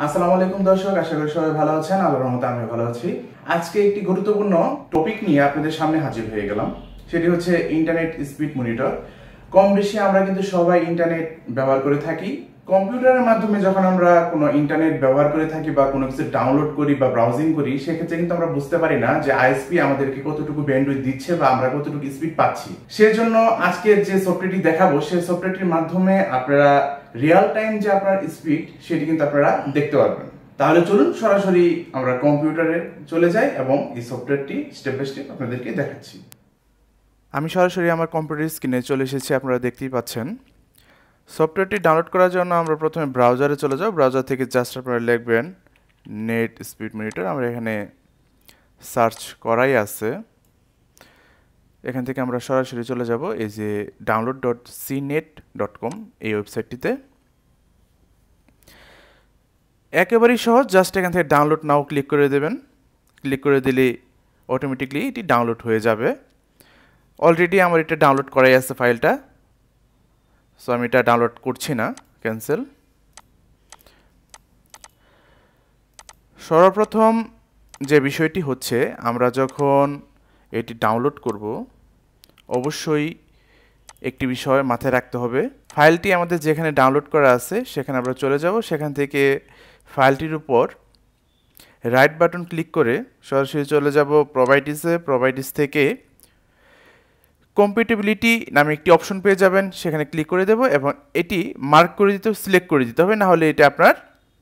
আসসালামু আলাইকুম দর্শক, আশা করি সবাই ভালো আছেন। আল্লাহর রহমতে আমি ভালো আছি। আজকে একটি গুরুত্বপূর্ণ টপিক নিয়ে আপনাদের সামনে হাজির হয়ে গেলাম। সেটি হচ্ছে ইন্টারনেট স্পিড মনিটর। কম বেশি আমরা কিন্তু সবাই ইন্টারনেট ব্যবহার করে থাকি। কম্পিউটারের মাধ্যমে যখন আমরা কোনো ইন্টারনেট ব্যবহার করে থাকি বা কোনো কিছু ডাউনলোড করি বা ব্রাউজিং করি, সেক্ষেত্রে কিন্তু আমরা বুঝতে পারি না যে আইএসপি আমাদেরকে কতটুকু ব্যান্ডউইথ দিচ্ছে বা আমরা কতটুকু স্পিড পাচ্ছি। সেজন্য আজকের যে সফটওয়্যারটি দেখাবো, সেই সফটওয়্যারটির মাধ্যমে আপনারা রিয়েল টাইম যে আপনার স্পিড সেটি কিন্তু আপনারা দেখতে পারবেন। তাহলে চলুন সরাসরি আমরা কম্পিউটারে চলে যাই এবং এই সফটওয়্যারটি স্টেপ বাই স্টেপ আপনাদেরকে দেখাচ্ছি। আমি সরাসরি আমার কম্পিউটার স্ক্রিনে চলে এসেছি, আপনারা দেখতেই পাচ্ছেন। সফটওয়্যারটি ডাউনলোড করার জন্য আমরা প্রথমে ব্রাউজারে চলে যাব। ব্রাউজার থেকে জাস্ট আপনারা লিখবেন নেট স্পিড মনিটর। আমরা এখানে সার্চ করাই আছে। এখান থেকে আমরা সরাসরি চলে যাব এই যে download.cnet.com এই ওয়েবসাইটটিতে। একেবারেই সহজ, জাস্ট এখান থেকে ডাউনলোড নাও ক্লিক করে দেবেন। ক্লিক করে দিলে অটোমেটিকলি এটি ডাউনলোড হয়ে যাবে। অলরেডি আমার এটা ডাউনলোড করাই আছে ফাইলটা, সো আমি এটা ডাউনলোড করছি না, ক্যান্সেল। সর্বপ্রথম যে বিষয়টি হচ্ছে, আমরা যখন এটি ডাউনলোড করব অবশ্যই একটি বিষয় মাথায় রাখতে হবে। ফাইলটি আমাদের যেখানে ডাউনলোড করা আছে সেখানে আমরা চলে যাব। সেখান থেকে ফাইলটির উপর রাইট বাটন ক্লিক করে সরাসরি চলে যাব প্রোভাইডিসে। প্রোভাইডিস থেকে কম্প্যাটিবিলিটি নামে একটি অপশন পেয়ে যাবেন, সেখানে ক্লিক করে দেব এবং এটি মার্ক করে দিতে সিলেক্ট করে দিতে হবে, না হলে এটা আপনার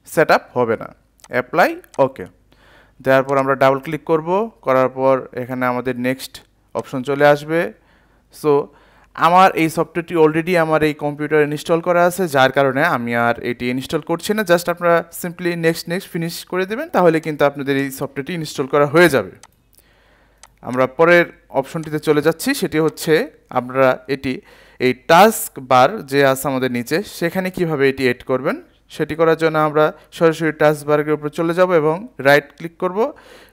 সেট আপ হবে না। অ্যাপ্লাই, ওকে দেওয়ার পর আমরা ডাবল ক্লিক করব। করার পর এখানে আমাদের নেক্সট অপশন চলে আসবে। সো আমার এই সফটওয়্যারটি অলরেডি আমার এই কম্পিউটারে ইনস্টল করা আছে, যার কারণে আমি আর এটি ইনস্টল করছি না। জাস্ট আপনারা সিম্পলি নেক্সট ফিনিশ করে দেবেন, তাহলে কিন্তু আপনাদের এই সফটওয়্যারটি ইনস্টল করা হয়ে যাবে। আমরা পরের অপশনটিতে চলে যাচ্ছি, সেটি হচ্ছে আপনারা এটি এই টাস্ক বার যে আছে আমাদের নিচে, সেখানে কিভাবে এটি এড করবেন। সেটি করার জন্য আমরা সরাসরি টাস্ক বারের উপর চলে যাব এবং রাইট ক্লিক করব।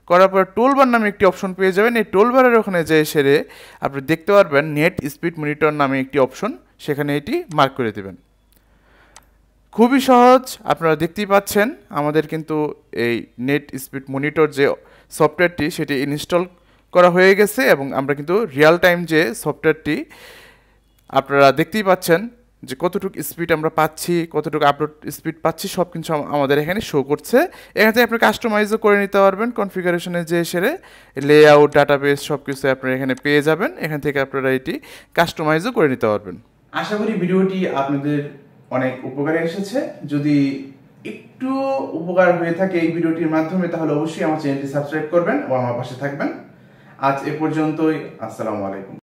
করার পর টুলবার নামে একটি অপশন পেয়ে যাবেন। এই টুলবারের ওখানে যে সেরে আপনি দেখতে পারবেন নেট স্পিড মনিটর নামে একটি অপশন, সেখানে এটি মার্ক করে দেবেন। খুবই সহজ, আপনারা দেখতেই পাচ্ছেন আমাদের কিন্তু এই নেট স্পিড মনিটর যে সফটওয়্যারটি সেটি ইনস্টল করা হয়ে গেছে এবং আমরা কিন্তু রিয়েল টাইম যে সফটওয়্যারটি আপনারা দেখতেই পাচ্ছেন যে কতটুকু স্পিড আমরা পাচ্ছি, কতটুকু আপলোড স্পিড পাচ্ছি, সব কিছু আমাদের এখানে শো করছে। এখান থেকে আপনি কাস্টমাইজও করে নিতে পারবেন। কনফিগারেশনে যে সেরে লেআউট, ডাটাবেস সব কিছু আপনারা এখানে পেয়ে যাবেন। এখান থেকে আপনারা এটি কাস্টমাইজও করে নিতে পারবেন। আশা করি ভিডিওটি আপনাদের অনেক উপকারে এসেছে। যদি একটু উপকার হয়ে থাকে এই ভিডিওটির মাধ্যমে, তাহলে অবশ্যই আমার চ্যানেলটি সাবস্ক্রাইব করবেন ও আমার পাশে থাকবেন। আজ এ পর্যন্তই। আসসালামু আলাইকুম।